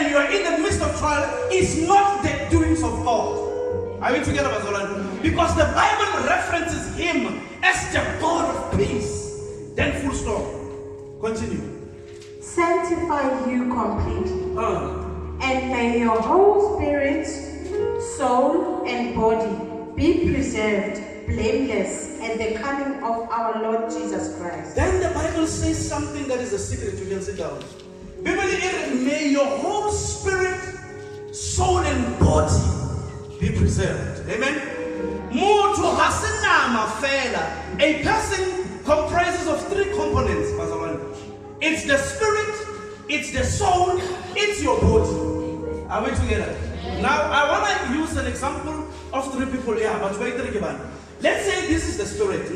and you are in the midst of trial is not the doings of God. Are we together, Bazolan? Because the Bible references him as the God of peace. Then full stop. Continue. Sanctify you completely. And may your whole spirit, soul, and body be preserved blameless at the coming of our Lord Jesus Christ. Then the Bible says something that is a secret. You can sit down. May your whole spirit, soul, and body be preserved. Amen. A person comprises of three components. It's the spirit, it's the soul, it's your body. Are we together? Now I want to use an example of three people here, but wait a minute. Let's say this is the spirit,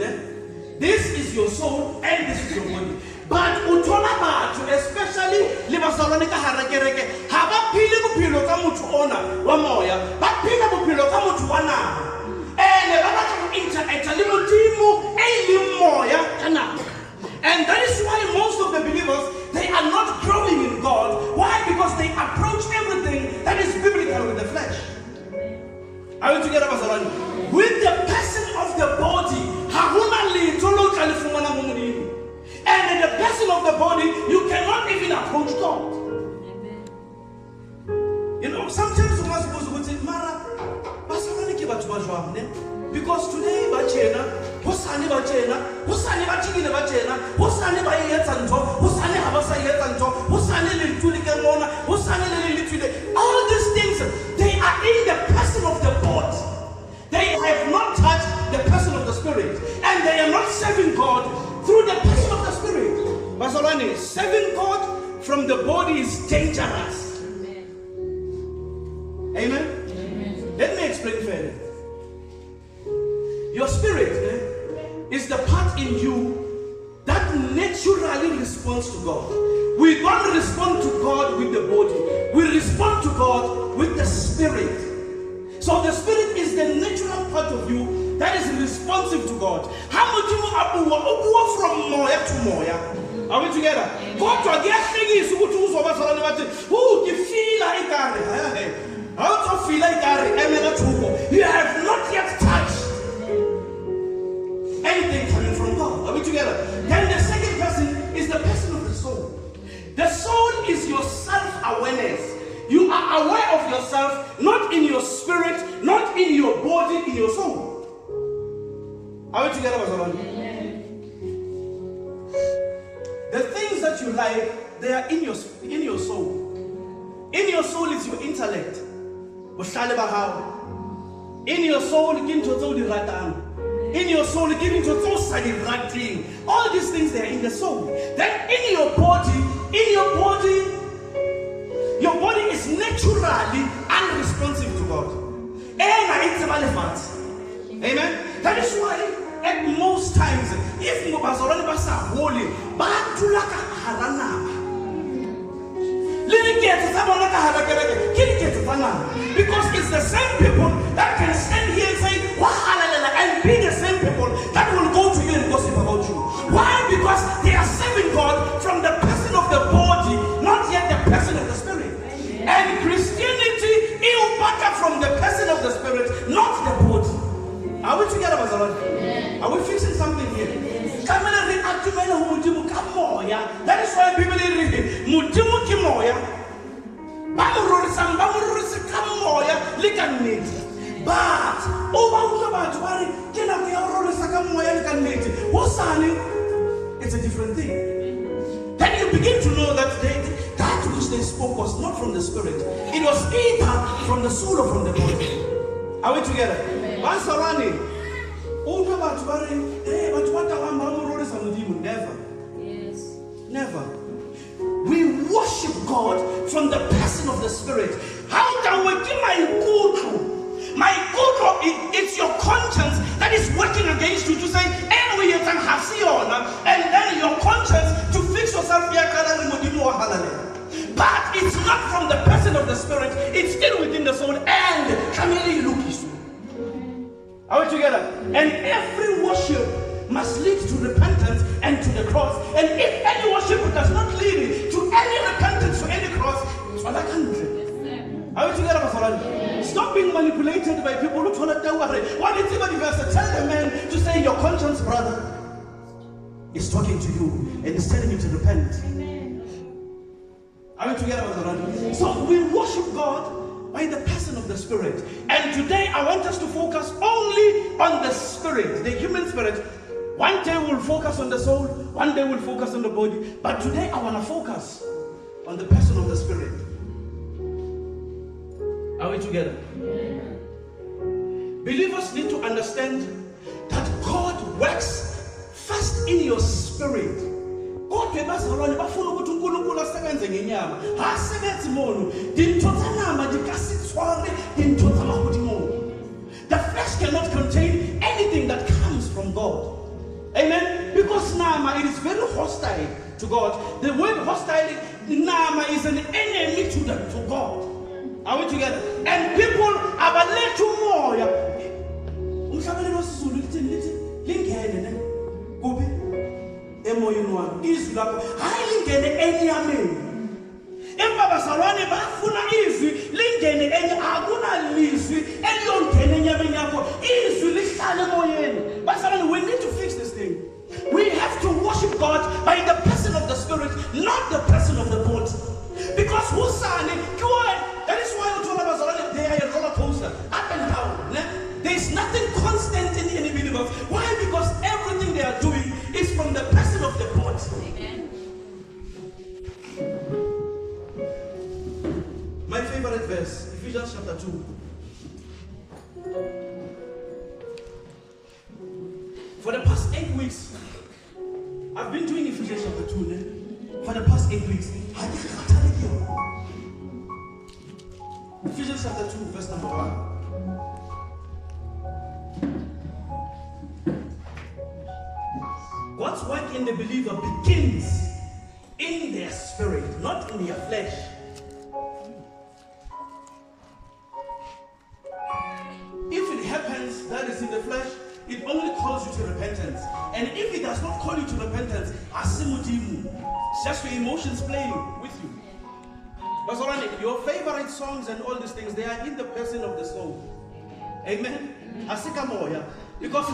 this is your soul, and this is your body. But utola batho, especially libasalonika harakereke, haba phile bophelo ka motho ona wa moya, ba phile bophelo ka motho wa nama. Ba batla go interact le modimo e leng moya ka nama. And that is why most of the believers, they are not growing in God. Why? Because they approach everything that is biblical with the flesh. Are we together, Bazalani? With the person of the body, and in the person of the body, you cannot even approach God. You know, sometimes you must go to Mara, because today, Hosani Bachena, Hosani Bachina Bachena, Hosani Bayetanto, Hosani Habasayetanto, Hosani Litulikamona, Hosani Litule. All these things, they are in the person of the body. They have not touched the person of the spirit, and they are not serving God through the person of the spirit. Basolani, serving God from the body is dangerous. Amen. Amen. Let me explain further. Your spirit is the part in you that naturally responds to God. We don't respond to God with the body. We respond to God with the spirit. So the spirit is the natural part of you that is responsive to God. How much you move from moya to moya? Are we together? God to get things who you feel like how to feel like you have not yet touched anything coming from God. Are we together? Then the second person is the person of the soul. The soul is your self-awareness. You are aware of yourself, not in your spirit, not in your body, in your soul. Are we together, Bazalani? The things that you like, they are in your soul. In your soul is your intellect. In your soul, in your soul, giving to those writing. All these things, they are in the soul. Then in your body, your body is naturally unresponsive to God. Amen. That is why at most times, if Mubazorani Basa holy, Batulaka Haranama. Because it's the same people that can stand here and say, and be the same people that will go to you and gossip about you. Why? Because they are serving God from the person of the body, not yet the person of the spirit. And Christianity is better from the person of the spirit, not the body. Are we together, Bazalani? Are we fixing something here? That is why people read Mudimu Kimoya. But it's a different thing. Then you begin to know that that which they spoke was not from the spirit. It was either from the soul or from the body. Are we together? Never. Yes. Never. We worship God from the person of the spirit. How can we give my good? My good, it's your conscience that is working against you to say, anyway, you can have and then your conscience to fix yourself. But it's not from the person of the spirit, it's still within the soul, and Camille Lukis. Are we together? And every worship must lead to repentance and to the cross. And if any worship does not lead to any repentance, to any cross, it's all I can do. manipulated by people who told us, what is even verse? Tell the man to say, your conscience, brother, is talking to you and is telling you to repent. Are we together with the Lord? So we worship God by the person of the Spirit. And today I want us to focus only on the Spirit, the human spirit. One day we'll focus on the soul, one day we'll focus on the body. But today I want to focus on the person of the Spirit. Are we together? Believers need to understand that God works first in your spirit. God bezalwane bafuna ukuthi uNkulunkulu asebenze ngenyama. Hasebenzi mono. Dintho tsa nama di ka se tshware dintho tsa mahodimo. The flesh cannot contain anything that comes from God. Amen. Because nama, it is very hostile to God. The word hostile, nama, is an enemy to God. Are we together? And people are led to more. Umhlabelelo sisulu lithi lingene ne kubi emoyeni wami izwi lakho hayi lingene enyameni. Emva bazalwane bafuna izwi lingene akuna lizwi eliyongena enyameni yakho izwi lihlale emoyeni. Bazalwane, we need to fix this thing. We have to worship God by the person of the Spirit, not the person of the body. Because that is why they are a roller coaster, up and down. There is nothing constant in any believers. Why? Because everything they are doing is from the person of the body. Amen. My favorite verse, Ephesians chapter 2. For the past 8 weeks, I've been doing Ephesians chapter 2. For the past 8 weeks, Ephesians chapter 2, verse number 1. God's work in the believer begins in their spirit, not in their flesh. If it happens that is in the flesh, it only calls you to repentance. And if it does not call you to repentance, it's just your emotions playing with you. But your favorite songs and all these things, they are in the person of the soul. Amen. Asikamoya. Because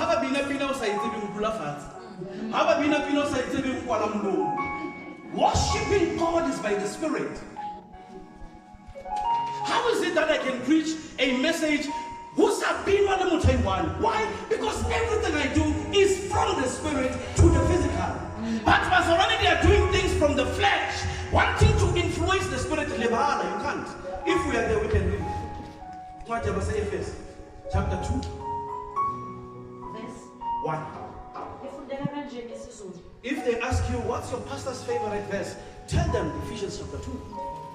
worshiping God is by the Spirit. How is it that I can preach a message? Why? Because everything I do is from the Spirit to the physical. But they are doing things from the flesh, wanting to influence the Spirit. You can't. If we are there, we can read. Ephesians chapter 2, verse 1. If they ask you, what's your pastor's favorite verse? Tell them Ephesians chapter 2,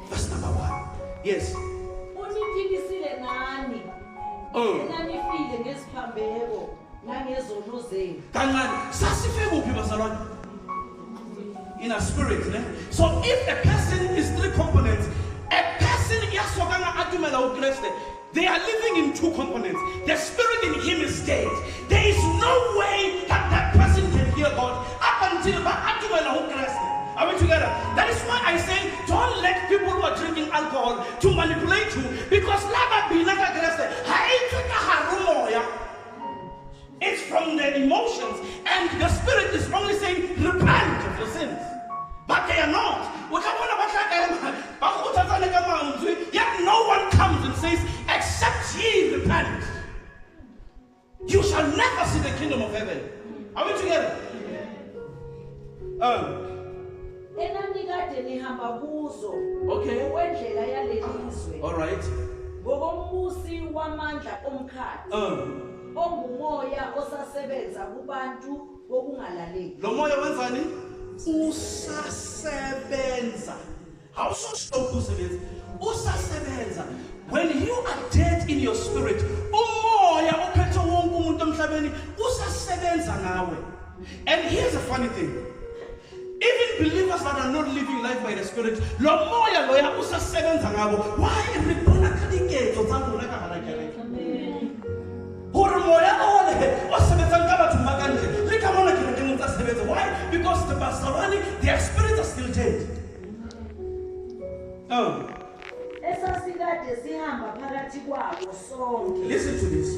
verse number 1. Yes. In a spirit. So if a person is 3 components, a person they are living in 2 components. The spirit in him is dead. There is no way that person can hear God up until are we together? That is why I say don't let people who are drinking alcohol to manipulate you, because it's from the emotions, and the spirit is only saying repent of your sins. But they are not. Yet no one comes and says, except ye repent, you shall never see the kingdom of heaven. Are we together? Okay. All right. Lo moya wenzani? Usasebenza. How so stop usasebenza? Usasebenza. When you are dead in your spirit, umoya ophethe wonke umuntu emhlabeni usasebenza nawe. And here's a funny thing. Even believers that are not living life by the Spirit, lo moya loya usasebenza ngabo. Why everybody kadiketo tsangu la kana kere? Hore moya ole osebenza ngaba tumakanje. Likamona kire kemuta sebenza. Why? Because their spirits are still dead. Listen to this.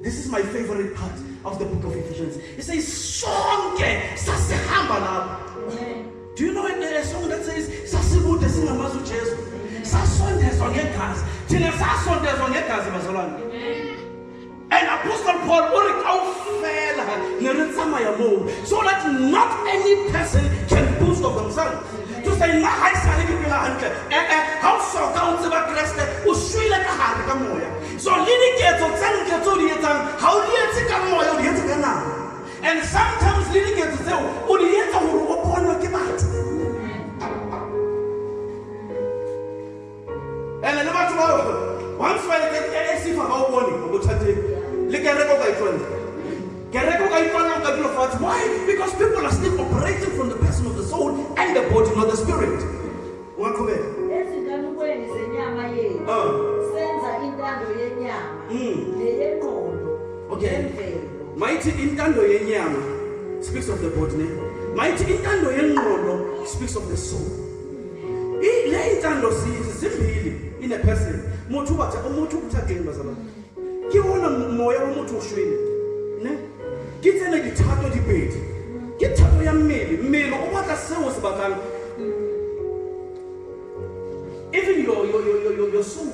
This is my favorite part of the book of Ephesians. It says, sonke sasihamba lapho. Do you know a song that says, sasibude singamazi uJesu? Sasondezwa ngegazi. Thina sasondezwa ngegazi bazalwane. And Apostle Paul so that not any person can boast of themselves. To say, how so counts about Christ, so how and sometimes and once I see for how why? Because people are still operating from the person of the soul and the body, not the spirit. Okay. Mighty intando yenyama speaks of the body. Mighty intando yenqondo speaks of the soul. Le intando zimbili in a person. Mothu kuthathe bazalwane. Ke wona moya wa motho ushwele. Ne? Ke tsene dithato di pedi. Ke thato ya mmele o batla seo se batlang. Even your soul,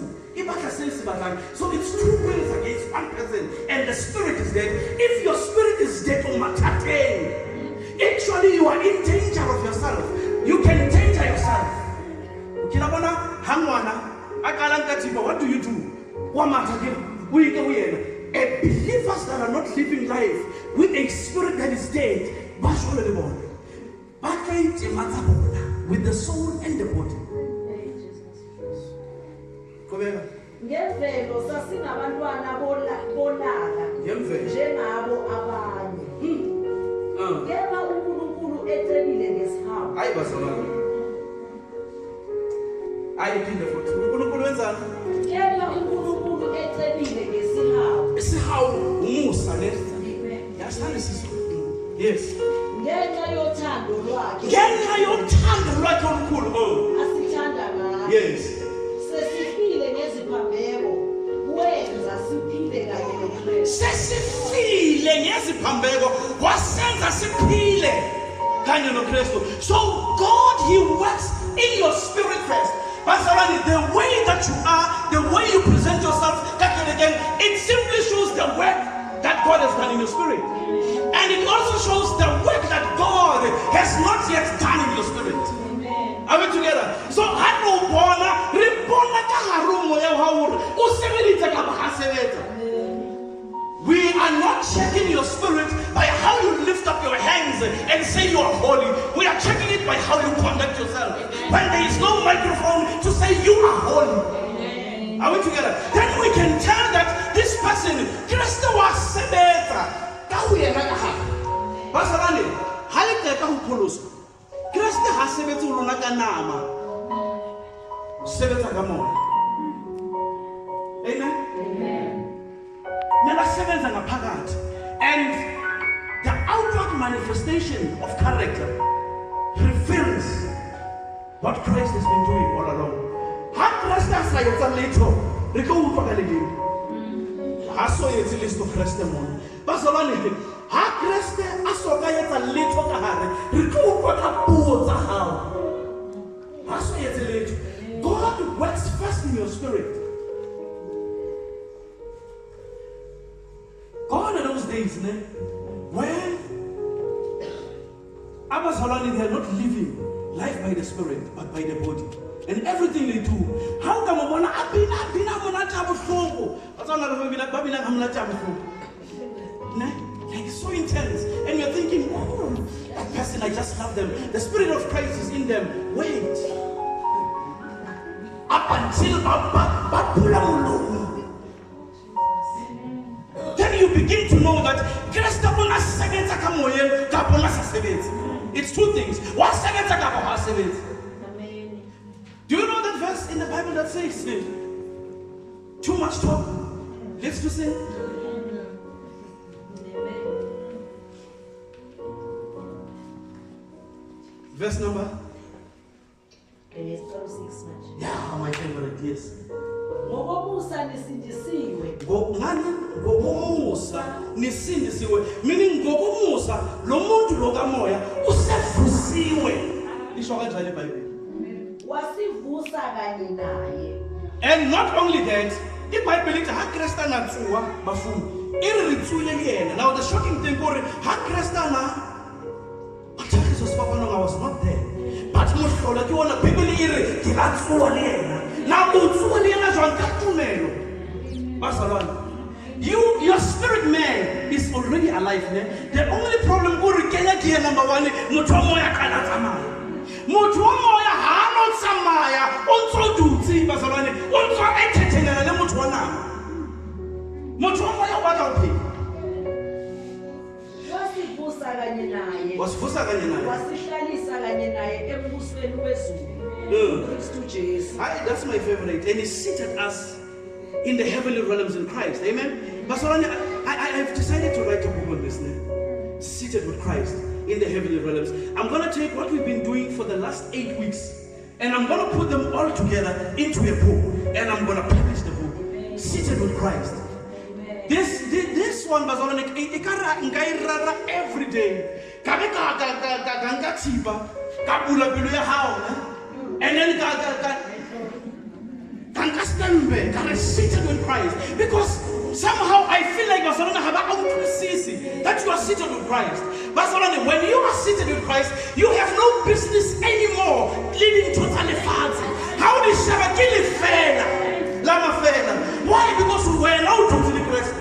so it's two wills against one person, and the spirit is dead. If your spirit is dead, actually you are in danger of yourself. You can endanger yourself. What do you do? Believers that are not living life with a spirit that is dead, with the soul and the body. Ngemvelo sasingabantwana bolaka njengabo abanye. Kepha uNkulunkulu ecebile ngesihawu. Hayi bazalwane. Ayiphinde futhi. uNkulunkulu wenzani? Kepha uNkulunkulu ecebile ngesihawu. Isihawu umusa ne. Yasithanda sisi. Yes. Ngenxa yothando lwakhe. Ngenxa yothando lwakhe olukhulu. Asithanda ngayo. Yes. Sesifile ngeziphambeko wasenza siphile kanye noKristu. So God, He works in your spirit first. Bazalwane, the way that you are, the way you present yourself, again, it simply shows the work that God has done in your spirit. And it also shows the work that God has not yet done in your spirit. Are we together? So we are not checking your spirit by how you lift up your hands and say you are holy. We are checking it by how you conduct yourself. When there is no microphone to say you are holy. Are we together? Then we can tell that this person, Kristo was sebeta. Basarani, halika upulus. Kristo has sebeta ulunaka sebeta kamo. Amen. And the outward manifestation of character reveals what Christ has been doing all along. How Christ has a little, so it's a list of testimony. Basalani, how Christ has a little, God works first in your spirit. Gone are those days, when Abbas Holani, they are not living life by the spirit, but by the body. And everything they do, how come I like so intense, and you're thinking, oh, that person, I just love them. The spirit of Christ is in them. Wait, up until then you begin to know that it's two things. Do you know that verse in the Bible that says too much talk leads to sin? Verse number? It's 6 much. Yeah. my favorite, yes. ngokomusa nisindisiwe Ngokomusa nisindisiwe, meaning ngokomusa lo muntu lo kamoya usevusiwe. Lisho kanjani eBhayibhelini? wasivusa kanye naye. And not only that, iBhayibheli lithi ha Krista na tsuwa bafundi iritsule liyena. Now the shocking thing kore ha Krista na Jesus Papa no, I was not there. But mohlola ke wona Bibele ire ke la tsuwa liyena. Na utsuwa liyena jwang ka tumelo. Basalwana. Your spirit man is already alive. Ne? The only problem kore kenya ke number 1 motho wa moya kana tsamaya. Motho wa moya ha no tsamaya o ntso dutse basalwane o ntso ethethelela le motho wa nama. Motho wa moya wa ka uphila. Wasivusa kanye naye. Wasivusa kanye naye. Wasihlalisa kanye naye embusweni wezulu. Kristu Jesu. That's my favorite. And he seated us in the heavenly realms in Christ. Amen. Basalwane, I've decided to write a book on this now. Seated with Christ in the heavenly realms. I'm going to take what we've been doing for the last 8 weeks and I'm going to put them all together into a book and I'm going to publish the book. Seated with Christ. This one Basalwane, nkairara every day. Kabe ka tiba ka bula pelo ya hao. And then can seated with Christ, because somehow I feel like that you are seated with Christ. When you are seated with Christ, you have no business anymore living totally fancy. How did Shabakili fail? Lama fail. Why? Because we were not totally Christ.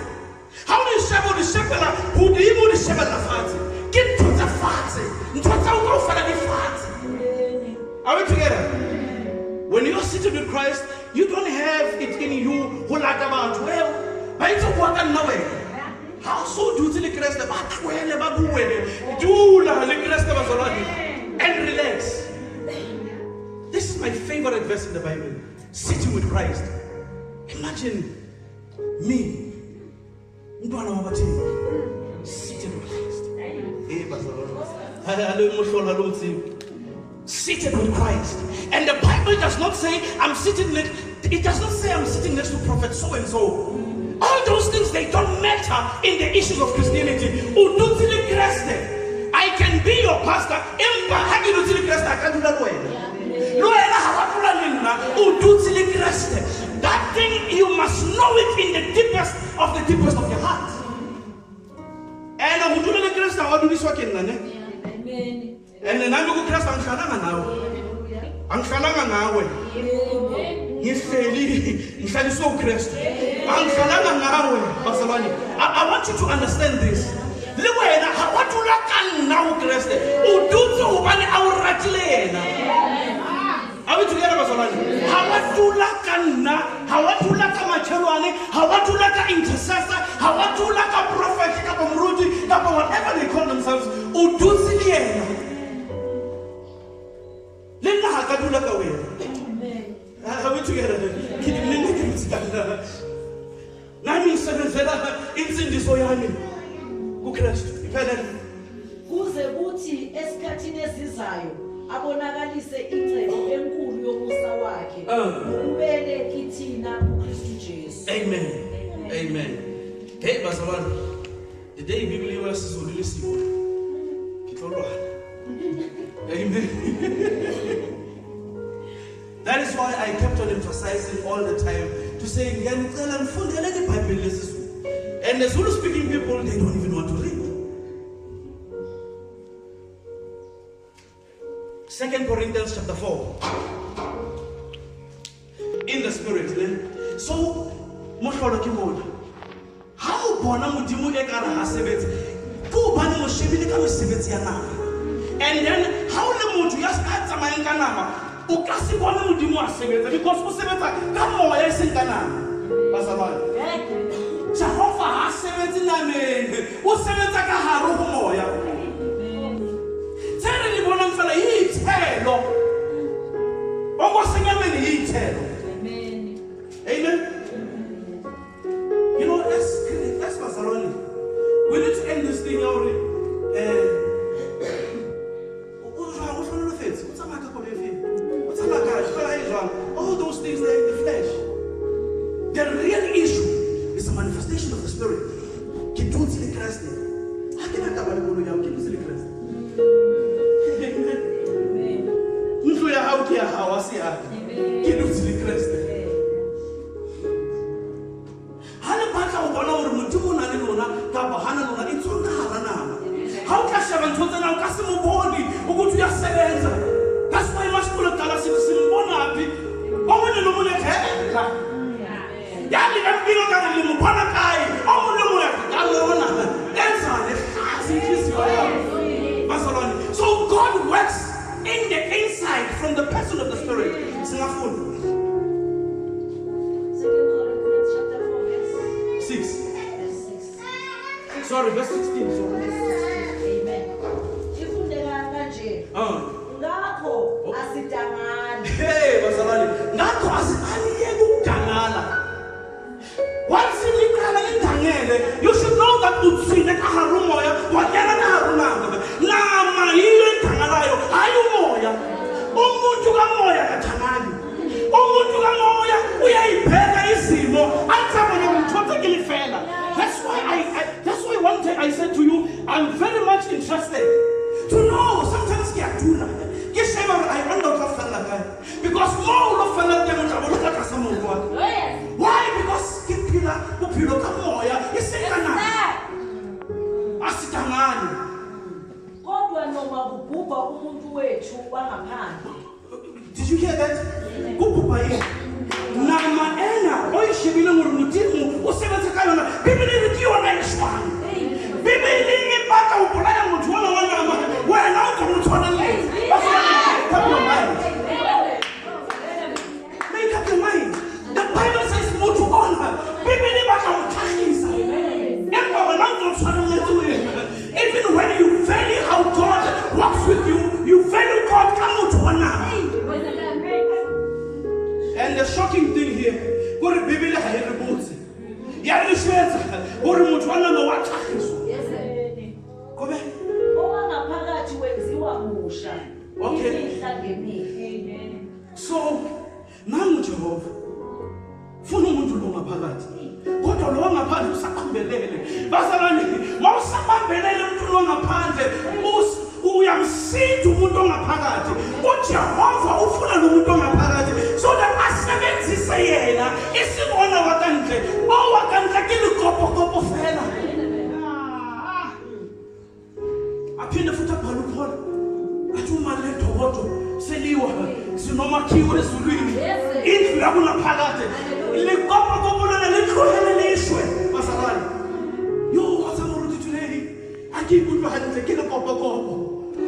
How did Shabbat the Shabbat who did the Shabbat fancy? Get to the fancy. Are we together? When you are seated with Christ, you don't have it in you who like about 12. But it's a work and nowhere. How so do the Christ about 12? Do the Christ and relax. This is my favorite verse in the Bible. Sitting with Christ. Imagine me. Sitting with Christ. Seated with Christ. And the Bible does not say I'm sitting next. It does not say I'm sitting next to prophet so and so. All those things, they don't matter in the issues of Christianity. I can be your pastor. I can't do that way. That thing, you must know it in the deepest of your heart. And I'm doing the Christ. How do this work in Amen. And then I'm going to Christ. I'm shalanga nawe. Ngifeli so Christ. I'm shalanga nawe. Basalwane. I want you to understand this. Le wena ha wa tula ka nna o Christ. O dutse o bane a o ratilena. Are we together basalwane? Ha wa tula ka nna, ha wa tula ka machelwane, ha wa tula ka intercessor, ha wa tula ka prophet ka bomruti, ka whatever they call themselves. O dutse le yena. Amen. Are we together? Nami sebenzela insindiso yami kuKristu iphelele. Kuze kuthi esikhathini esizayo abonakalise incebo enkulu yomusa wakhe. Ubele kithina kuKristu Jesu. Amen. Amen. Hey bazalwane. The day Bible wasizulu lesiko. Kitlolwana. Amen. That is why I kept on emphasizing all the time to say, and the Zulu speaking people, they don't even want to read. 2 Corinthians chapter 4. In the spirit. So, how and then how the mood just answer my kanama. Ukasi bona modimo a sebetsa because o sebetsa ka moya e seng kana. Basabana. Jehova ha sebetsa namene. O sebetsa ka hare ho moya. Tsere le bona mfela ithelo. O go senyamene ithelo. Amen. You know, that's Barcelona. We need to end this thing already. All those things taba le bolo ya ke le Kriste ntlo ya hao ke ya hao a se ya ke le Kriste ha le batla go bona gore modimo o na le lona kapa hana lona e tswa ka hara nama ha o ka sheba ntho tsena o ka se mo bone o go ya sebenza that's why masikulo tala se mbona api o mo le mo le khela ya le ka mpilo ka le mo bona kai o mo le mo le ka lona enza le khasi Barcelona. So God works in the inside from the person of the Spirit. Singafuni 6. Sorry, verse 16. Sorry. Amen. Ifundeka kanje. Ngakho asidangani. Hey, Barcelona. Ngakho asidangani ukudangala. Once you you should know that utsine ka harumoya wanyana na harunanga nama ile tangalayo ayumoya umuntu kamoya kathangani umuntu kamoya uyayibheka izimo athaba ngomthothe kilifela. That's why one day I said to you, I'm very much interested to know. Sometimes kiyadula kishema I wonder what fella guy because more of fella than what I some of why? Because upilo kamoya isekana asitangani kodwa noma kubhubha umuntu wethu wangaphandle. Did you hear that? Kubhubha yena nama ena oyishibile ngurumutimu usebenza kayona bibili lithi yona ishwana bibili ngipaka ubulaya umuntu wona wona wena uzomuthona late make up your mind. The Bible says more to honor. Even when you value how God walks with you, you value God come to honor. And the shocking thing here, what the Bible has reports. Yeah, this is what the Mutwana no what okay. So now Jehovah. Funa umuntu lo ngaphakathi kodwa lo ngaphandle usaqhubelele bazalwane mawusabambelele umuntu lo ngaphandle uyamsitha umuntu ongaphakathi uJehova ufuna lo muntu ongaphakathi so that asebenzise yena isibona wakandle owakandle kilikopo fela aphinde futhi abhala uPaul athi uma le thokoto seliwa sinomakhiwo ezulwini indlu yakunaphakade likopo kopolana likhulele lishwe basabani yo asamuru today akikuthwa handle kilikopo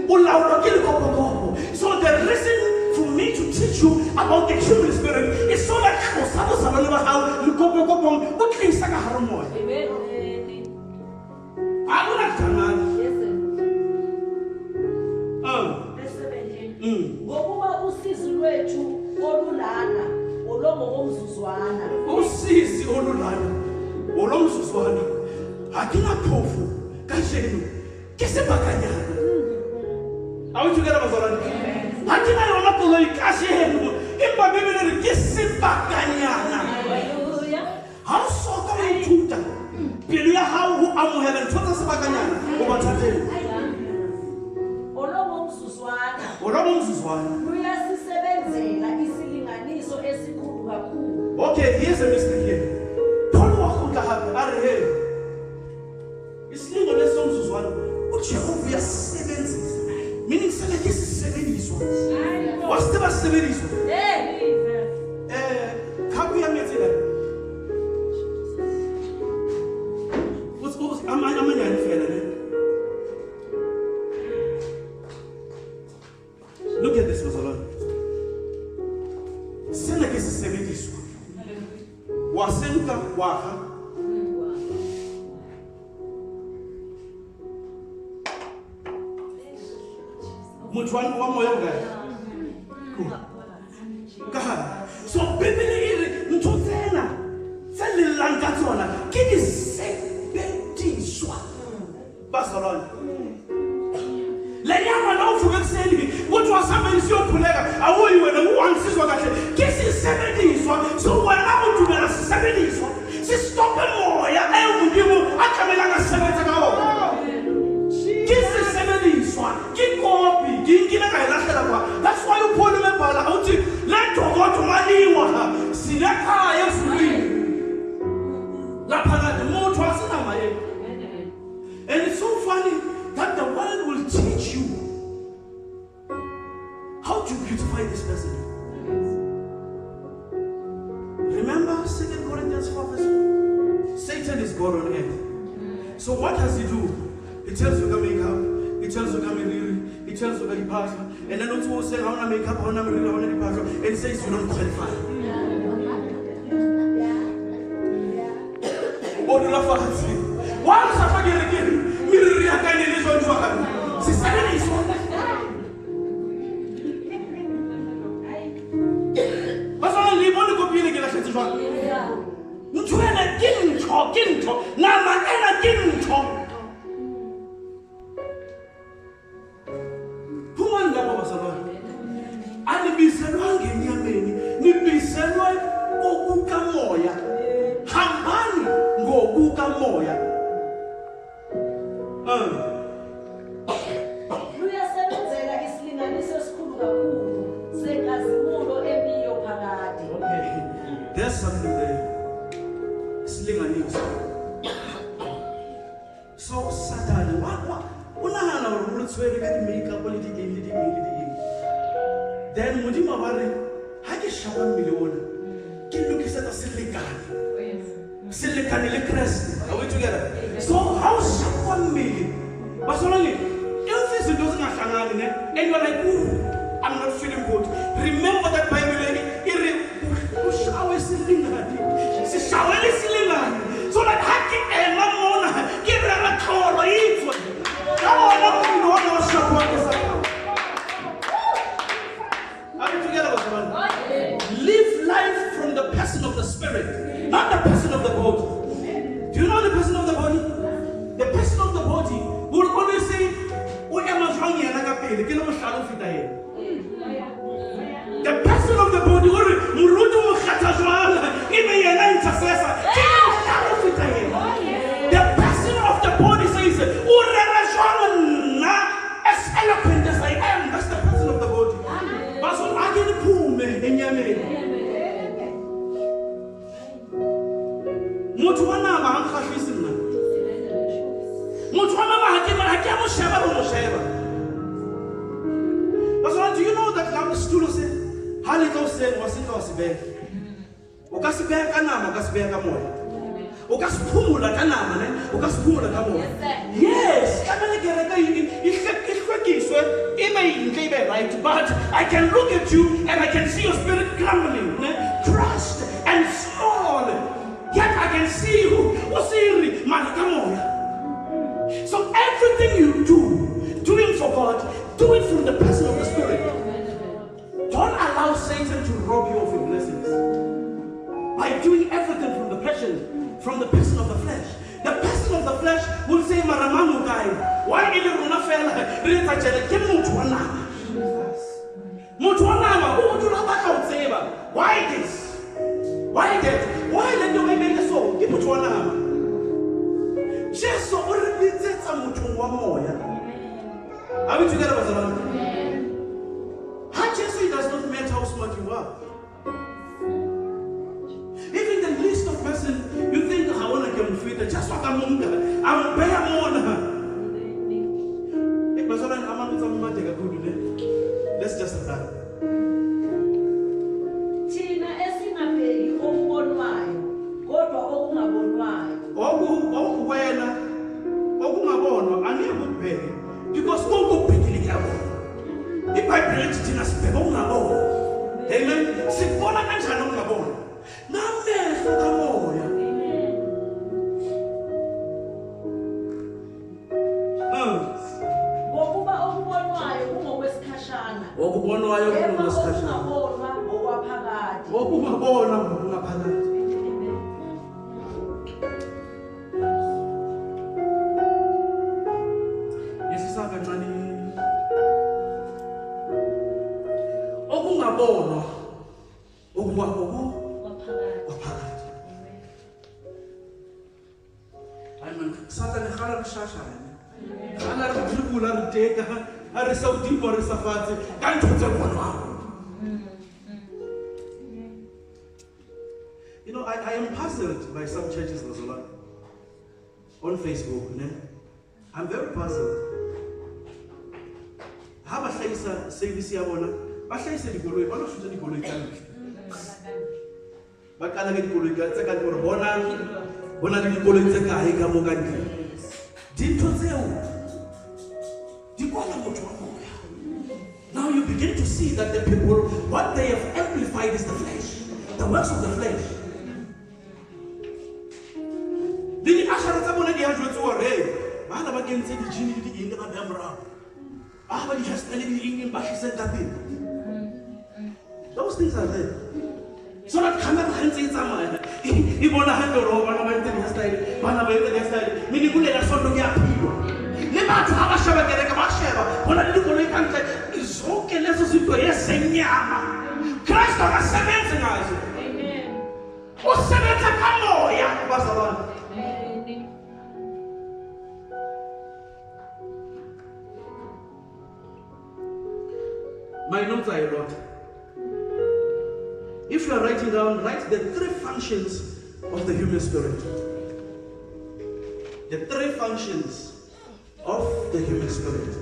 ulawula kilikopo. So the reason for me to teach you about the human spirit is so that usabo sabana ba how likopo utlisa ka harumoya. Amen. Aluna kanani ngokuba usizi lwethu olulana olomomzuzwana usizi olulana olomzuzwana akina phofu kanjeno kesebakanyana awuthukela bazalwane akina yona polo ikasheno imba bibele kesebakanyana haleluya hausoka uyithuta pelo ya hao ho amohela ntotsa sebakanyana o bathathele olomzuzwana uyasisebenzela isilinganiso esikhulu kakhulu. Okay, here's a mistake here. Paul wakhutla hape are he isilinganiso somzuzwana uJehova uyasebenzisa meaning sele ke sisebenziswa wasiteba sisebenziswa khapu ya metsi la what's amanyane fela ne. Look at this, Bazalwane. Sena ke sisebenziswa. Wasenka waha. Mutwana wa moya ngaya. Ka. So Bibele ire ntotsena. Selilanga tsona ke di sebenziswa. Bazalwane. Lenyama na uvuke kuseni ukuthi wasabenzisa yophuleka awuyi wena uwansizwa kahle kisisebenziswa so wena uthumela sisebenziswa sistope moya eyumndimo akhamela ngasebenza kawo Romans 4 verse 4. Satan is God on earth. So what does he do? He tells you to make up. He tells you to come in. He tells you to pass. And then also say, I want to make up, I want to pass. And says you don't qualify. What do you love? Why is that again? Miriam can you listen to her? Sister, this one. What's on the one to go in again? You trying to get talk. Now, my end didn't talk. Who won that was about? And the Bissalon gave me a many. The Bissalon go Buka Moya. Hambani go Buka Moya. Okay, there's something there. So Satan, what? Then Mudima Wari, Haki Shaban Million, can you kiss at a silicon crest? Are we together? So, how Shaban million? But only if this doesn't have and you're like, ooh, I'm not feeling good. Remember that Bible, shower silicon. Shower silicon. So that Haki and Mamona give her a call or eat one. Live life from the person of the spirit, not the person of the body. Do you know the person of the body? The person of the body will always say, the person of the body will the person of the body says, as eloquent as I am, that's the person of the body. But so I get the pool, man. But do you know that now the stool said, Halito said, was it was bad? Okasibeka kanama, okasibeka moya. Okaspumula kanama, okaspumula kamoya. Yes, it may right, but I can look at you and I can see your spirit crumbling, crushed and small. Yet I can see you. So everything you do it for God, do it from the person of the Spirit. Don't allow Satan to rob you of your blessings by doing everything from the person of the flesh. The person of the flesh will say, Maramanu guy, why did you not fail? Why this? Why that? Why let you make the soul? Give it one arm. Just so already said some more. Are we together with the Lord? How just it does not matter how smart you are. Even the least of person, you think I want to get free, just what I'm going to I'm bear more. Let's just start. Because don't pick it up. If I bring it in a spell, amen. Sipona and Shannon. Now, there's no more. You know, I am puzzled by some churches on Facebook. I'm very puzzled. How about service? ba kana ke dikoloi tse ka gore bona le dikoloi tse kae ka mo ka ntle dintho tseo di kwala motho wa moya. Now you begin to see that the people, what they have amplified is the flesh, the works of the flesh. Di ashara tsa bona di a jwetsa hore bana ba kentse di jini di eng ba bya morao ba di hastele di eng ba hlisa ka pele. Those things are there. So that camera hands in tsamaya e bona handle ro bana ba ntse di hastele bana ba ntse di hastele mini kulela sondo ke aphiwa le batho ha ba sheba kereke ba sheba bona le dikoloi ka ntle zonke lezo zinto yesenyama. Kristo akasebenzi ngazo. Amen. Usebenza ka moya bazalwane. My notes are a lot. If you are writing down, write the 3 functions of the human spirit. The 3 functions of the human spirit.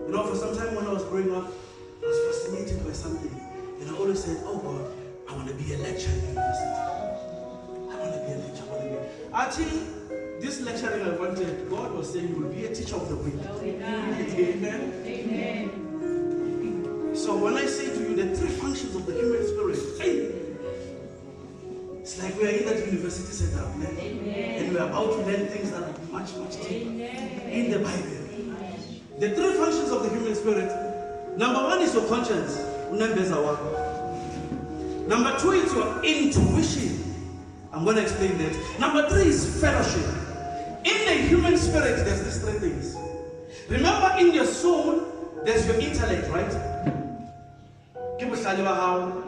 You know, for some time when I was growing up, I was fascinated by something. And I always said, oh God, I want to be a lecturer in university. I want to be a lecturer. Actually, this lecturing I wanted, God was saying you will be a teacher of the week. Amen. Amen. So when I say to you the 3 functions of the human spirit, it's like we are in that university setup, and we are about to learn things that are much, much deeper in the Bible. The 3 functions of the human spirit. Number 1 is your conscience. Number 2 is your intuition. I'm going to explain that. Number 3 is fellowship. In the human spirit, there's these 3 things. Remember, in your soul, there's your intellect, right?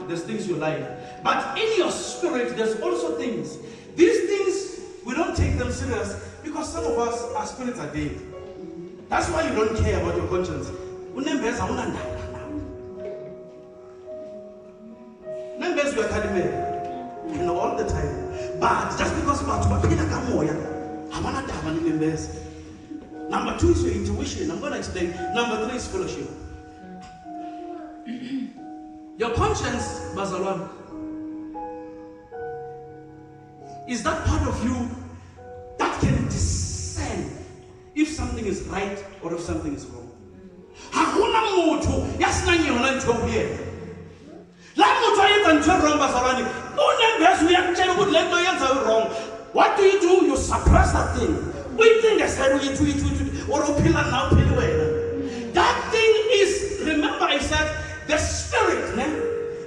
There's things you like. But in your spirit, there's also things. These things, we don't take them serious because some of us, our spirits are dead. That's why you don't care about your conscience. Numbers we are carrying, you know, all the time. But just because we are Number 2 is your intuition. I'm going to explain. Number 3 is fellowship. Your conscience, Bazalwan, is that part of you that can discern if something is right or if something is wrong. Hakuna mtu yasinanyona ntombi yena. La mtu ayenza nto wrong Bazalwani. Unembezu uyakutshela ukuthi lento yenza wrong. What do? You suppress that thing. We think or that thing is, remember I said, the spirit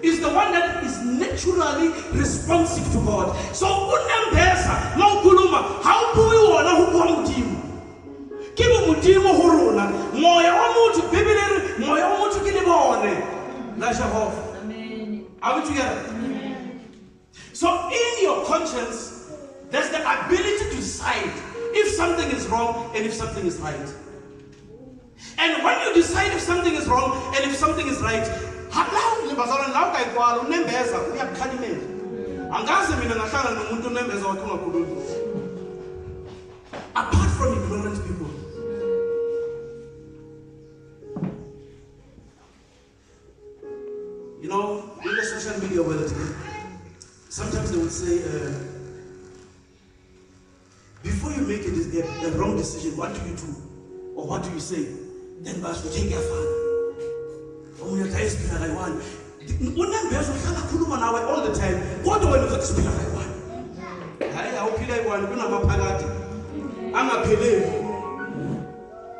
is the one that is naturally responsive to God. So unembeza maukuluma haupuwi wona hukuwa mutimu. Kibu mutimu huruna moya wa mutu bibiri moya wa mutu kilibone na Jehovah. Amen. Are we together? Amen. So in your conscience there's the ability to decide if something is wrong and if something is right. And when you decide if something is wrong and if something is right, apart from ignorant people. You know, in the social media world, sometimes they would say, before you make a wrong decision, what do you do? Or what do you say? Then you take your fun. All the time. What do I do to speak like one?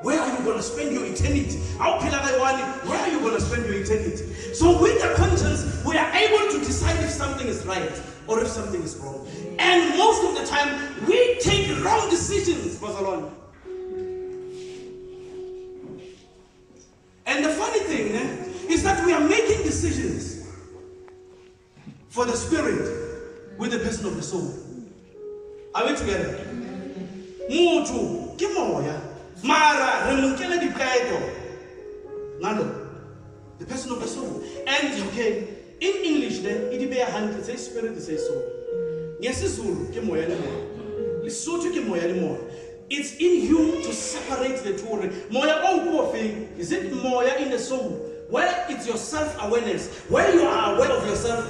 Where are you going to spend your eternity? Where are you going to spend your eternity? So with the conscience, we are able to decide if something is right or if something is wrong. And most of the time, we take wrong decisions, Barcelona. And the funny thing is that we are making decisions for the spirit with the person of the soul. Are we together? Mutu, kimoya, mara, remunkele di kaito. Nando, the person of the soul. And okay, in English, then it be a hand. It says spirit, it says soul. Yes, it's Zulu, kimoya anymore. It's so to kimoya anymore. It's in you to separate the two. Moya oh thing. Is it moya in the soul where it's your self-awareness, where you are aware of yourself,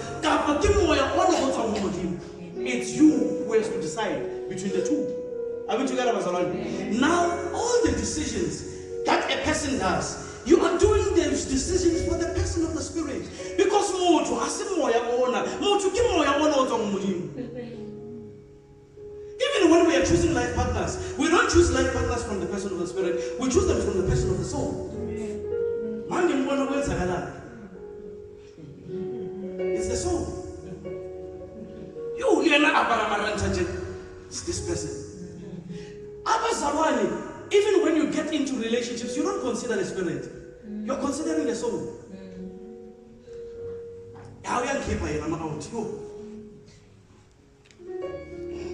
it's you who has to decide between the two. Are we together, Bazalwane? Now, all the decisions that a person does, you are doing those decisions for the person of the Spirit. Because even when we are choosing life partners, we don't choose life partners from the person of the Spirit, we choose them from the person of the soul. It's the soul. It's this person. Even when you get into relationships, you don't consider the spirit. You're considering the soul.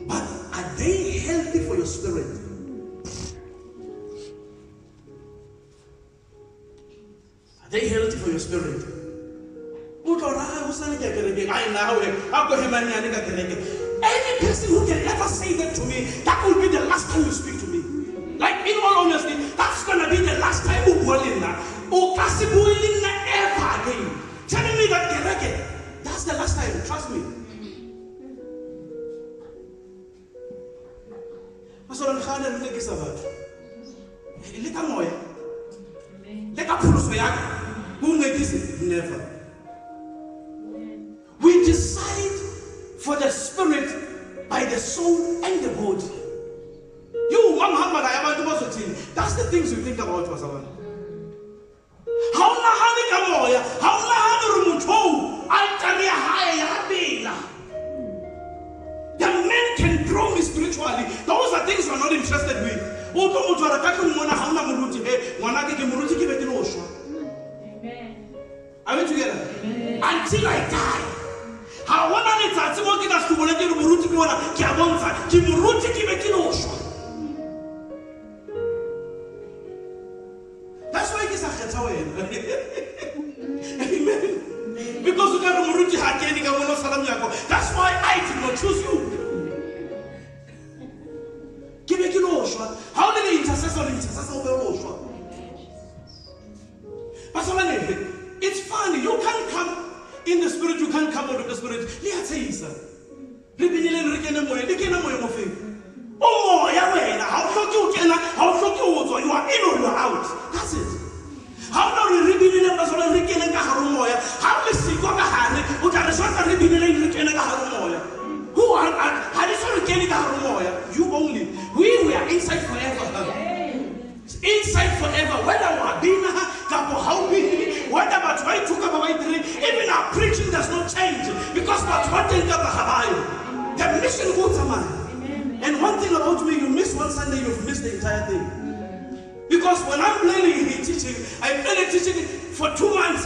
But are they healthy for your spirit? Are they healthy for your spirit? Any person who can ever say that to me, that will be the last time you speak to me. Like, in all honesty, that's going to be the last time you go in there. Or possibly ever again. Telling me that that's the last time. Trust me. Never. We decide for the spirit by the soul and the body. You, Muhammad, that's the things you think about. The men can grow me spiritually. Those are things you are not interested with. Amen. Are we together? Amen. Until I die. That's why it is a Amen. Because you got that's why I did not choose you. How did the intercessor it's funny, you can't come in the spirit, you can't come out of the spirit. You are in or you are out. That's it. How do you read in the who are you only? We are inside forever. Inside forever. Whether even our preaching does not change. Because the mission goes on. And one thing about me, you miss one Sunday, you've missed the entire thing. Because when I'm planning teaching, I'm planning teaching for 2 months.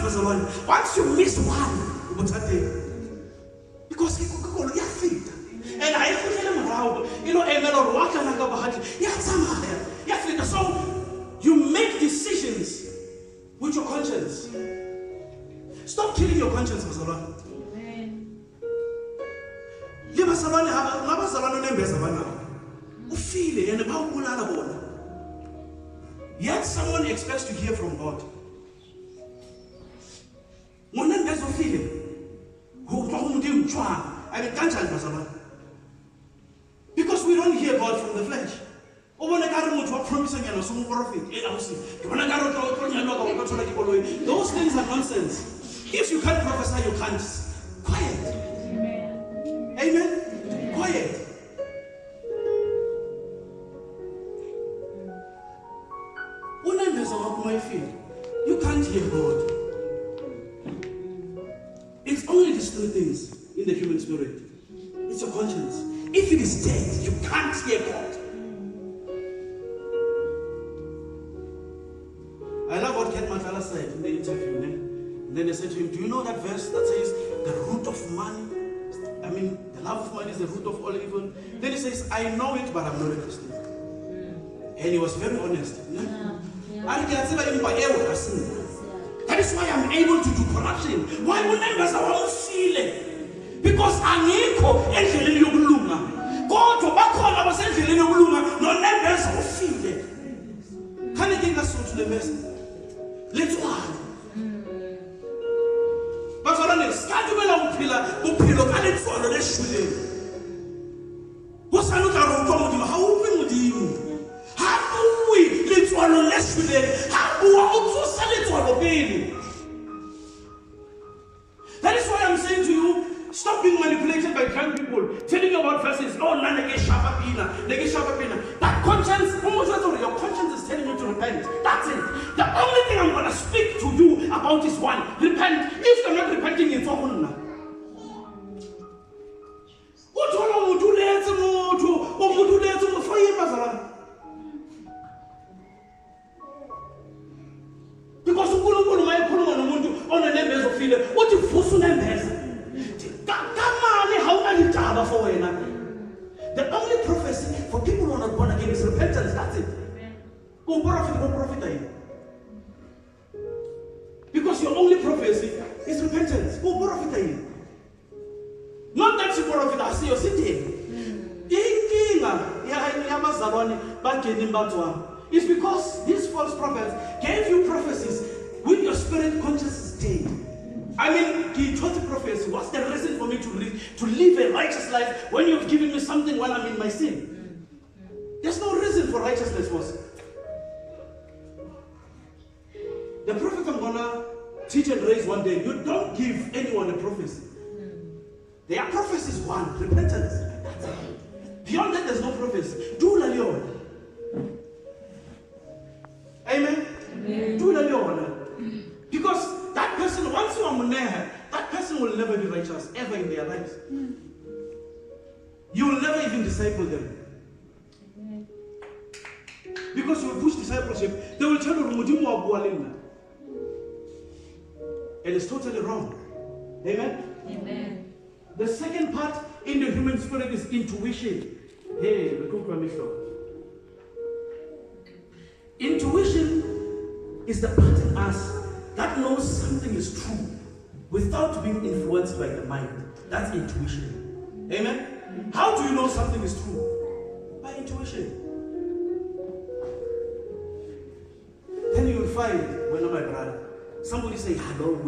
Once you miss one, because you're fit. And I put them around, so you make decisions with your conscience. Stop killing your conscience, Amen. Yet someone expects to hear from God. Because we don't hear God from the flesh. Those things are nonsense. If you can't prophesy, you can't. Quiet. Amen. Quiet. You can't hear God. It's only these 3 things in the human spirit. It's your conscience. If it is dead, you can't hear God. I love what Ken Matala said in the interview. And then they said to him, do you know that verse that says the root of money? The love of money is the root of all evil. Then he says, I know it, but I'm not a Christian. And he was very honest. That is why I'm able to do corruption. Why would members I feel it? Because I'm able to do God to back on our self in no members will feel it. Can you take us to the message? Let's one. phela bophelo ka letswalo le shweleng. Go sa no tla rutwa modimo ha o bue modimo. Ha bue letswalo le shweleng, ha bua o tsosa letswalo pele. That is why I'm saying to you, stop being manipulated by drunk people, telling you about verses. Oh, that conscience, your conscience is telling you to repent. That's it. The only thing I'm going to speak to you about is one: repent. If you're not repenting, it's all now. Because uNkulunkulu mayikhuluma nomuntu onelembezo ofile uthi vusa unembeza. Kamane hawunalitaba for wena. The only prophecy for people who are not born again is repentance. That's it. Go prophet. Because your only prophecy is repentance. Go prophet. Not that you prophet I see your city. It's because these false prophets gave you prophecies when your spirit conscience is dead. I mean, he taught the prophecy. What's the reason for me to live a righteous life when you've given me something while I'm in my sin? There's no reason for righteousness, was. The prophet I'm gonna teach and raise one day, you don't give anyone a prophecy. Their prophecy is one, repentance. That's it. Beyond that, there's no prophecy. Do la leon. Amen? Do la leon. Because that person, once you are muneha, that person will never be righteous ever in their lives. You will never even disciple them. Because you will push discipleship, they will tell you Mudimu Abualina. And it's totally wrong. Amen? Amen. The second part in the human spirit is intuition. Hey, intuition is the part in us that knows something is true without being influenced by the mind. That's intuition. Amen? How do you know something is true? By intuition. Then you will find, well, my brother, somebody say, hello,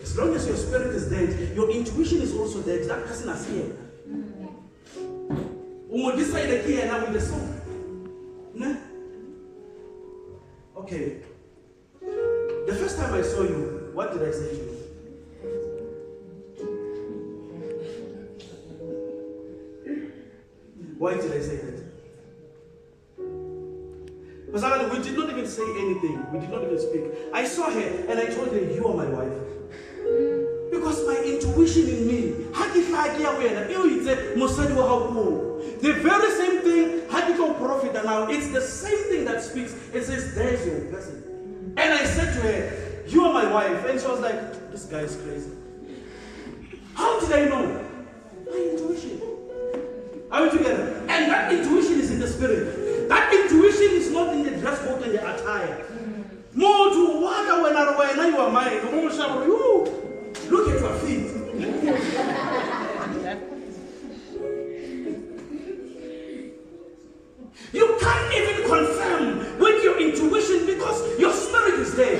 as long as your spirit is dead, your intuition is also dead. That person is here. Decide here now with the soul. Okay. The first time I saw you, what did I say to you? Why did I say that? Because we did not even say anything. We did not even speak. I saw her and I told her, you are my wife. Because my intuition in me, the very same thing, prophet now, it's the same thing that speaks. It says, there's your person. And I said to her, you are my wife. And she was like, this guy is crazy. How did I know? My intuition. Are we together? And that intuition is in the spirit. That intuition is not in the dress code and the attire. More to waka when you are mine. Look at your feet. You can't even confirm with your intuition because your spirit is there.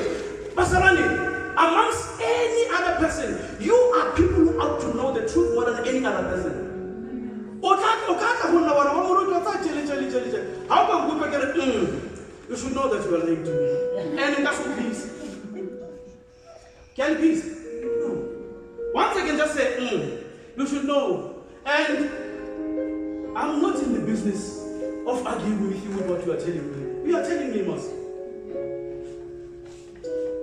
Pasarani, amongst any other person, you are people who ought to know the truth more than any other person. You should know that you are lying to me. And that's peace. Can peace? No. Once I can just say, you should know. And I'm not in the business of arguing with you with what you are telling me. You are telling me, Mas.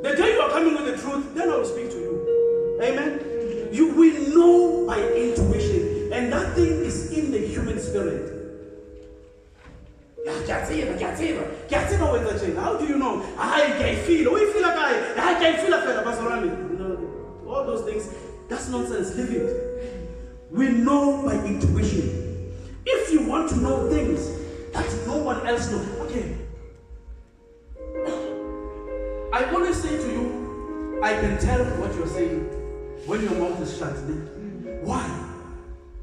The day you are coming with the truth, then I will speak to you. Amen? You will know by intuition. And that thing is in the human spirit. How do you know? I can feel. We feel like I can feel like all those things, that's nonsense. Leave it. We know by intuition. If you want to know things that no one else knows, okay. I always say to you, I can tell what you're saying when your mouth is shut. Why?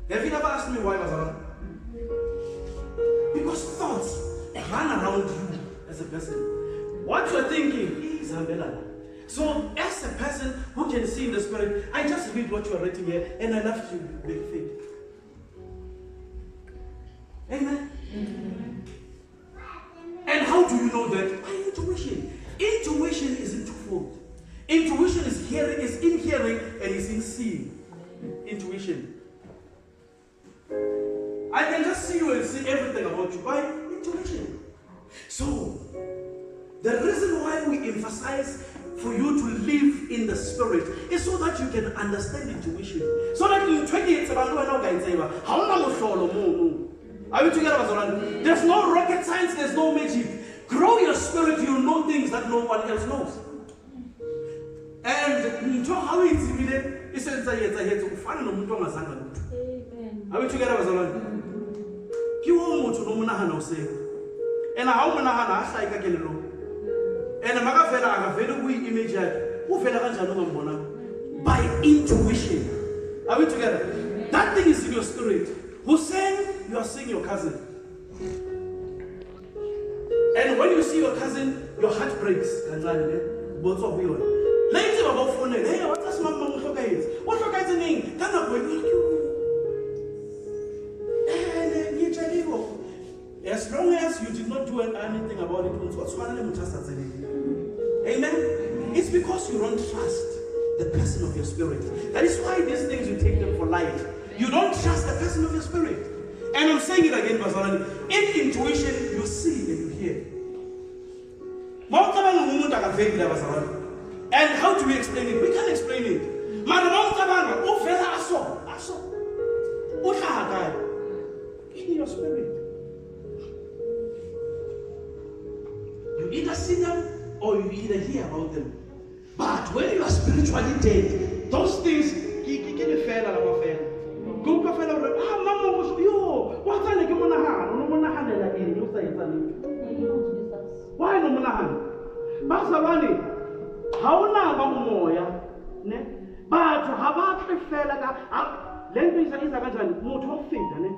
Have you ever asked me why, Bazara? Because thoughts run around you as a person. What you're thinking is Ambela. So, as a person who can see in the spirit, I just read what you are writing here and I love to make faith. Amen? And how do you know that? By intuition. Intuition is in twofold. Intuition is hearing, is in hearing, and is in seeing. Intuition. I can just see you and see everything about you by intuition. So, the reason why we emphasize for you to live in the spirit is so that you can understand intuition. So that in 28 are we together? There's no rocket science, there's no magic. Grow your spirit, you'll know things that no one else knows. And how it's are we together? And how by intuition. Are we together? That thing is in your spirit. Hussein, you are seeing your cousin. And when you see your cousin, your heart breaks. Both of you. Later about phone, hey, what's this mama? What's your cousin name? As long as you did not do anything about it, amen? It's because you don't trust the person of your spirit. That is why these things you take them for light. You don't trust the person of your spirit. And I'm saying it again, Bazalani. In intuition, you see and you hear. And how do we explain it? We can't explain it. In your spirit. You either see them or you either hear about them. But when you are spiritually dead, those things go to fellow. Ah, mama was you. What's that? You wanna have? No wanna have it again. You say it's why no wanna have? Basawani, how na bamumoya? Ne? But how about the fella? Language is a ganjan. Motor feed, ne?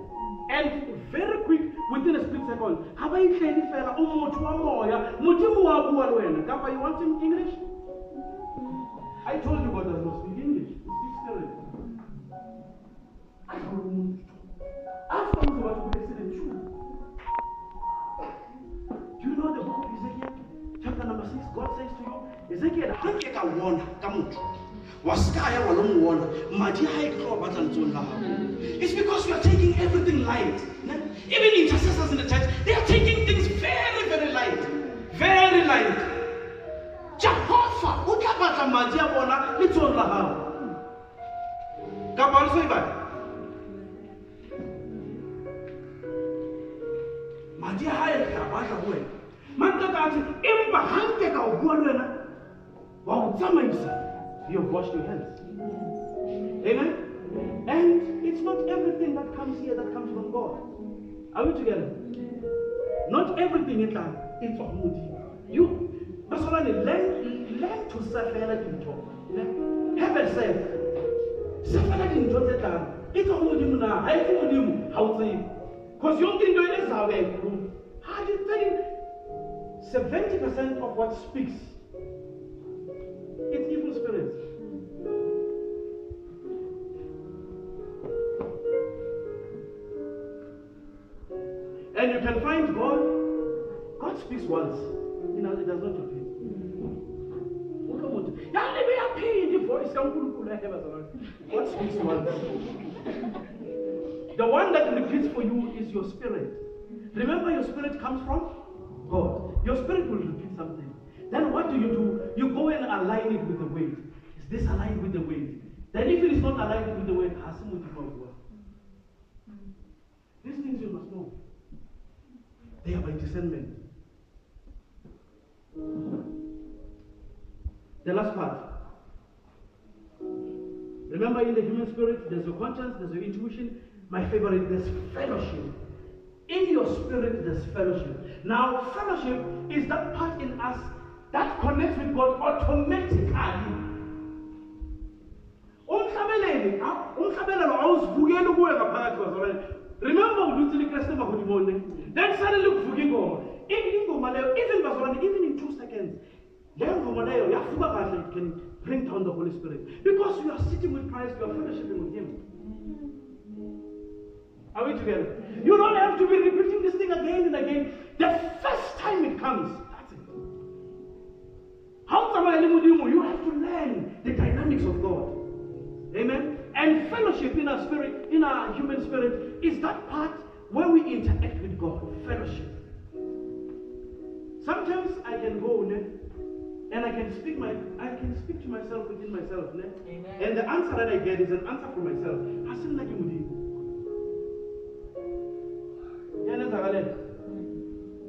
And very quick, within a split second, have I said the fella? Oh, motor Mutimu abualwen. Kapa, you want him English? I told you God does not speak English. He speaks spirit. After what we said in truth. Do you know the book of Ezekiel? Chapter number 6, God says to you, Ezekiel, Hankeka won, Kamut. Waskaya Walum won, Madia It's because you are taking everything light. Even intercessors in the church, they are taking things very, very light. Very light. Jehovah, Ukabata Madia Bona, it's all Laham. Kabal Soiba. Madia Hayek Kabata Way. Mantaka, Imba Hankeka Wallena. Wow, you have washed your hands. Amen? And it's not everything that comes here that comes from God. Are we together? Not everything in life is from Moody. You, that's why learn to suffer in job. Have a self. Suffer in job that time. It's a Moody now. I think you how to say. Because you think doing this how they improve. How do you think 70% of what speaks? It's evil spirits. And you can find God speaks once. It does not repeat. God speaks once. The one that repeats for you is your spirit. Remember, your spirit comes from God. Your spirit will repeat something. Then what do? You go and align it with the weight. Is this aligned with the weight? Then if it is not aligned with the weight, these things you must know. They are by discernment. The last part. Remember, in the human spirit, there's your conscience, there's your intuition. My favorite, there's fellowship. In your spirit, there's fellowship. Now, fellowship is that part in us that connects with God automatically. Remember, then suddenly, even in 2 seconds, can bring down the Holy Spirit. Because you are sitting with Christ, you are fellowshipping with Him. Are we together? You don't have to be repeating this thing again and again. The first time it comes, that's it. You have to learn the dynamics of God. Amen? And fellowship in our spirit, in our human spirit, is that part where we interact with God. Fellowship. Sometimes I can go and I can speak to myself within myself. Amen. And the answer that I get is an answer for myself.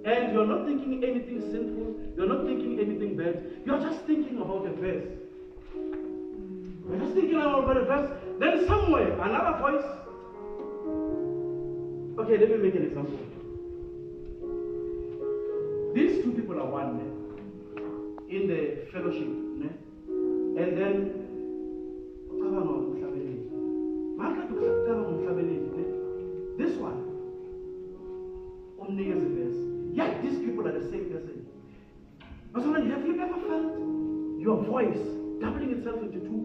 And you're not thinking anything sinful, you're not thinking anything bad, you're just thinking about a verse. You're just thinking about a verse, then somewhere, another voice. Okay, let me make an example. These two people are one in the fellowship. And then this one, yet these people are the same person. But have you ever felt your voice doubling itself into two?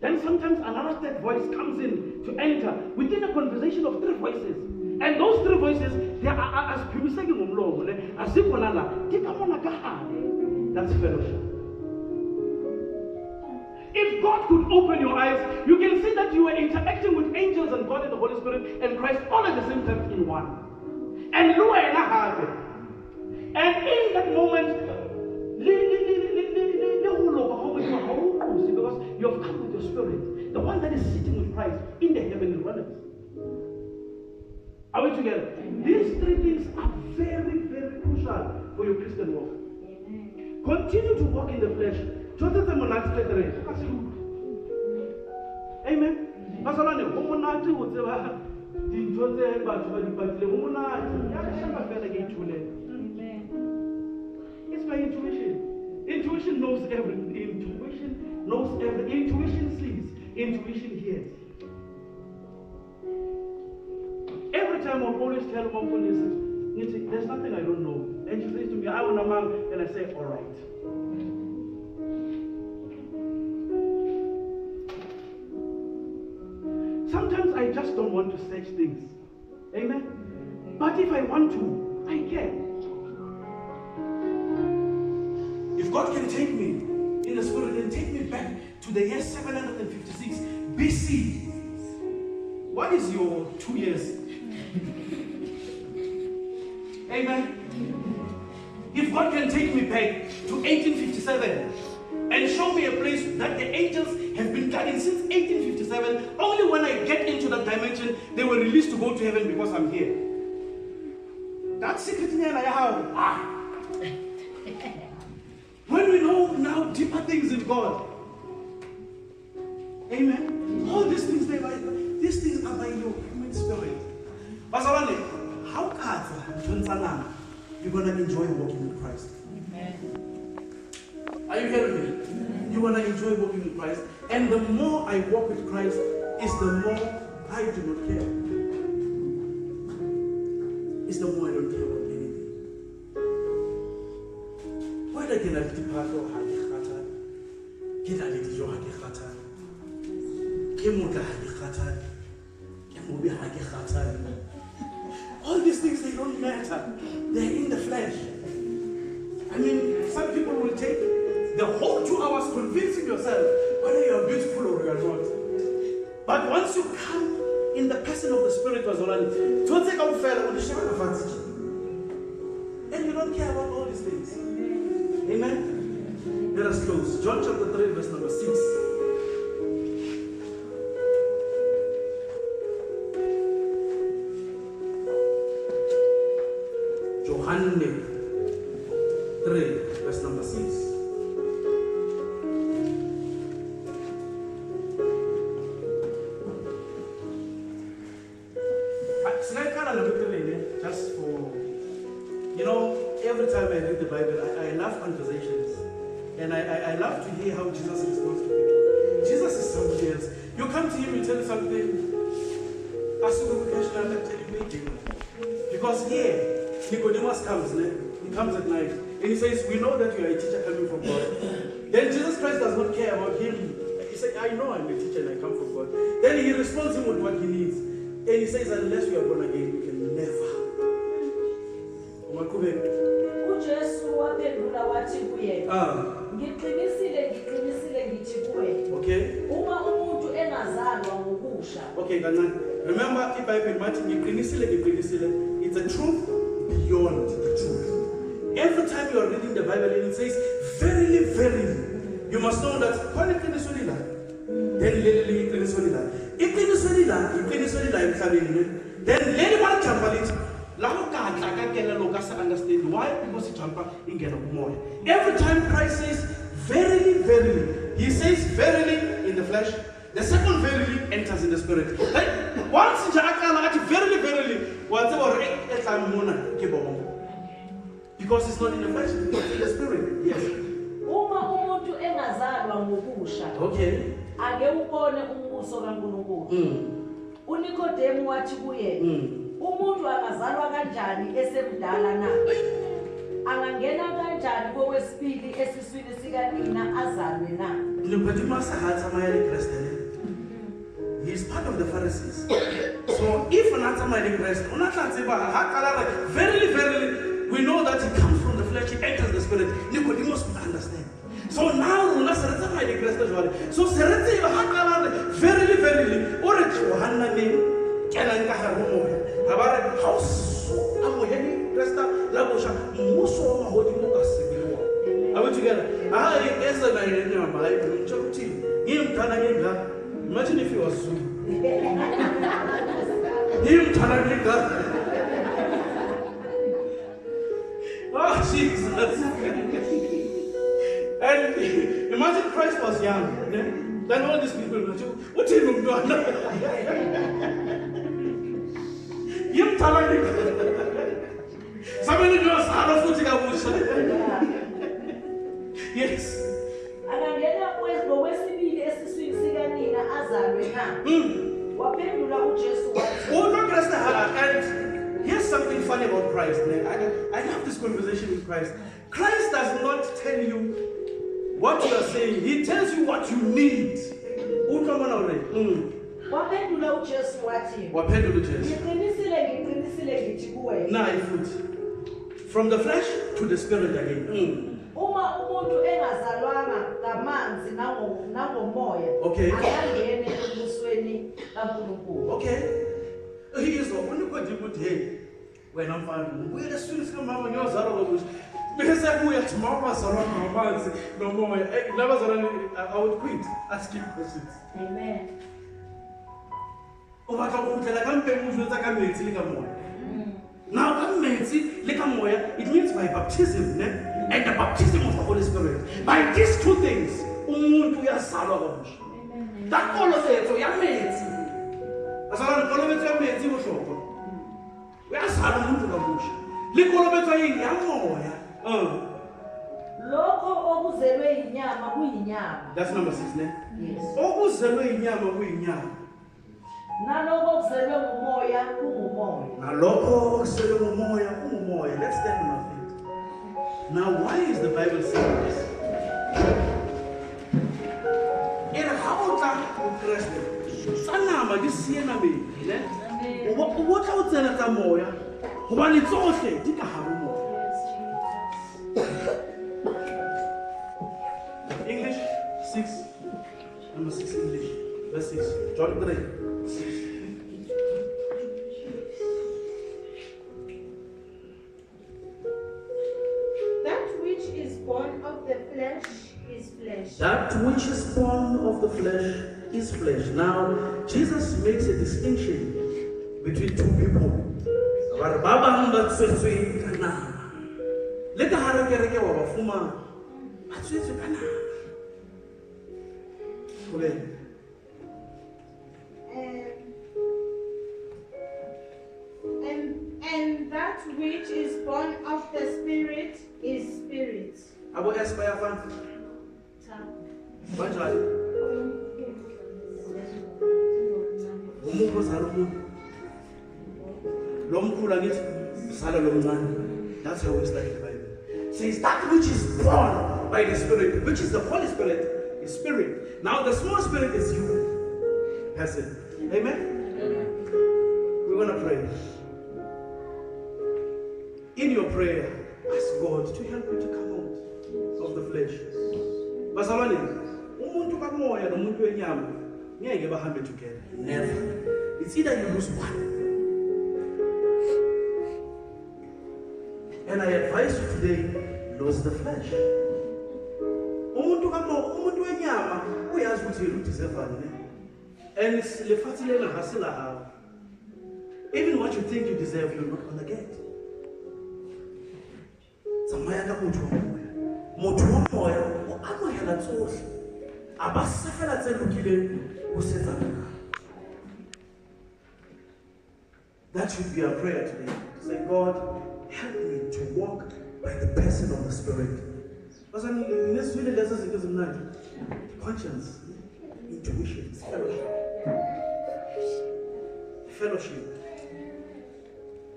Then sometimes another third voice comes in to enter within a conversation of three voices. And those three voices, they are as that's fellowship. If God could open your eyes, you can see that you are interacting with angels and God and the Holy Spirit and Christ all at the same time in one. And in that moment, because you have come with your spirit, the one that is sitting with Christ in the heavenly realms. Are we together? These three things are very, very crucial for your Christian walk. Continue to walk in the flesh. Amen. It's my intuition. Intuition knows everything. Intuition knows everything. Intuition sees. Intuition hears. Every time I always tell Mom, listen, there's nothing I don't know. And she says to me, I want a mom, and I say, all right. Sometimes I just don't want to search things. Amen? But if I want to, I can. If God can take me in the spirit and take me back to the year 756 BC, what is your 2 years? Amen? If God can take me back to 1857 and show me a place that the angels have been guarding since 1857, only when I get into that dimension, they were released to go to heaven because I'm here. That's secret in When we know now deeper things in God. Amen. All these things are by your human spirit. Bazalwane, how you're gonna enjoy walking with Christ. Amen. Are you hearing me? Amen. You're gonna enjoy walking with Christ. And the more I walk with Christ, is the more I do not care. It's the more I don't care about anything. Whether can I depart or Hakikata, get a little Hakikata, Kemuka Hakikata, Kemubi Hakikata. All these things, they don't matter. They're in the flesh. I mean, some people will take the whole 2 hours convincing yourself whether you are beautiful or you are not. But once you come in the person of the Spirit, and you don't care about all these things. Amen? Let us close. John chapter 3, verse number 6. John 3, verse number 6. Just for, every time I read the Bible, I love conversations. And I love to hear how Jesus responds to people. Jesus is somebody else. You come to him, you tell him something, because here, Nicodemus comes, he comes at night, and he says, we know that you are a teacher coming from God. Then Jesus Christ does not care about him. He said, I know I'm a teacher and I come from God. Then he responds him with what he needs. And he says, unless you are born again, you can never. uJesu waphendula wathi kuye ngiqinisile ngithi kuwe okay uma umuntu engazalwa ngokusha okay kancane remember iBhayibheli mathi ngiqinisile it's a truth beyond the truth. Every time you are reading the Bible and it says verily verily, you must know that khona iqiniso lila then leli iqiniso lila emhlabeni then leli balijampa lithi understand why because he jump ingena kumoya. Every time Christ says verily verily, he says verily in the flesh, the second verily enters in the spirit. Then once he verily verily because it's not in the flesh, it's in the spirit. Yes. Uma umuntu engazalwa ngokusha okay ake ubone umbuso kaNkulunkulu. uNikodemu wathi kuye umuntu angazalwa kanjani esemdala na? Angangena kanjani kowesibili esiswini sikanina azalwe na? He is part of the Pharisees. So if verily, verily, we know that he comes from the flesh, he enters the spirit. Nicodemus would understand. So now, so verily, verily, or are we together? Imagine if you were Zulu. Oh, Jesus. And imagine Christ was young. Then all these people will do, what did you do? Somebody knows how to put it. Yes. Angangena kowesibili esiswini sikanina azalwe na? Waphendula uJesu wathi and here's something funny about Christ. I have this conversation with Christ. Christ does not tell you what you are saying. He tells you what you need. Waphendula uJesu wathi ngiqinisile ngithi kuwe. From the flesh to the spirit again. Uma umuntu engazalwanga ngamanzi nangomoya angangene embusweni kaNkulunkulu. Okay. He is the only one who would hey when I'm finding where the students come out when you're Zara because I go tomorrow Zara no more. I would quit asking questions. Amen. Now, it means by baptism and the baptism of the Holy Spirit. By these two things, that all of it, we are made. As I made you we are Salomon to the bush. That's number 6, ne? Yes. Let's stand on our feet. Now, why is the Bible saying this? English 6, number 6 English, verse 6, John 3. That which is born of the flesh is flesh. That which is born of the flesh is flesh. Now, Jesus makes a distinction between two people. And that which is born of the spirit is spirit. Abo espaya fan. Banjani? Umuntu zalomuntu. Lomkhulu ngithi sala lomncane. That's how we study the Bible. Says that which is born by the Spirit, which is the Holy Spirit, is Spirit. Now the small spirit is you, person. Amen? We're going to pray. In your prayer, ask God to help you to come out of the flesh. Bazalwane, umuntu kamoya nomuntu wenyama ngeke bahambe together. Never. It's either you lose one. And I advise you today, lose the flesh. Umuntu wenyama uyazi ukuthi udeserve. And it's lefatile na hasila hawo. Even what you think you deserve, you're not going to get. Zamaya ka motho wa moya o amohela tsohle aba sefela tse lokileng o setsana. That should be our prayer today. To say, God, help me to walk by the person of the Spirit. Because in this really lessons it doesn't matter. Conscience, intuition, fellowship.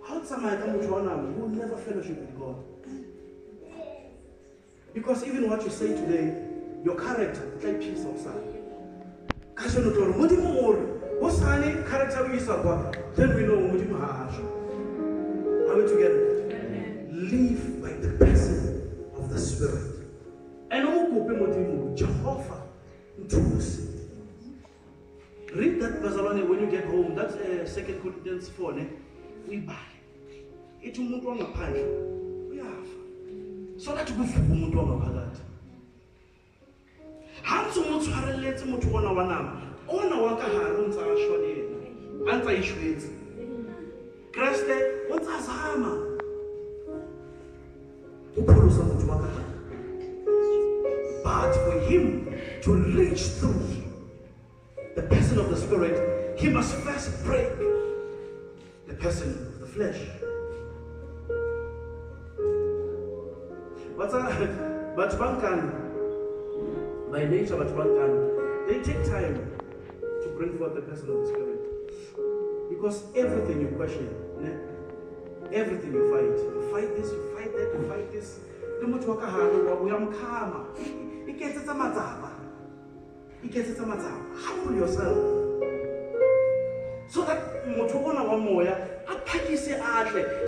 How somebody come to one, you will never fellowship with God. Because even what you say today, your character, it's like piece of sand. Then we know are we together? Live by the person of the Spirit. And Jehovah. Read that Bazalwane when you get home. That's 2 Corinthians 4. We buy. It's umuntu wangaphandle uyafa. So that kuvuka umuntu wangaphakathi. Hansi umutshwareletse umuntu wona wanama. Ona wakahari untsashwa yena. Antsa ishwetsi. Kriste untsazama. Uphulusa umuntu wakahari. But for him to reach through the person of the Spirit, he must first break the person of the flesh. But by nature, they take time to bring forth the person of the Spirit. Because everything you question, everything you fight this, you fight that, you fight this. Humble yourself. So that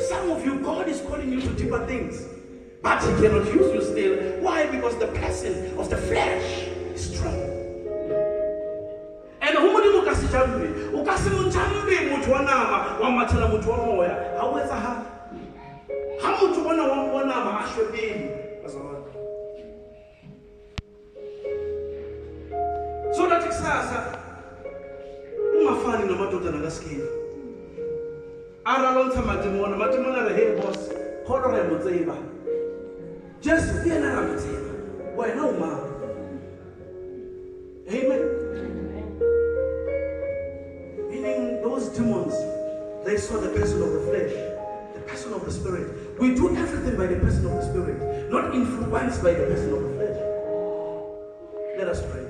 some of you, God is calling you to deeper things. But he cannot use you still. Why? Because the person of the flesh is strong. And so that ikusasa ungafani namadoda nakaSkiva. Aralonsa matimona hey boss, kholo re motseba. Just be na motseba. Wena uma. Amen. Meaning those demons, they saw the person of the flesh, the person of the Spirit. We do everything by the person of the Spirit, not influenced by the person of the flesh. Let us pray.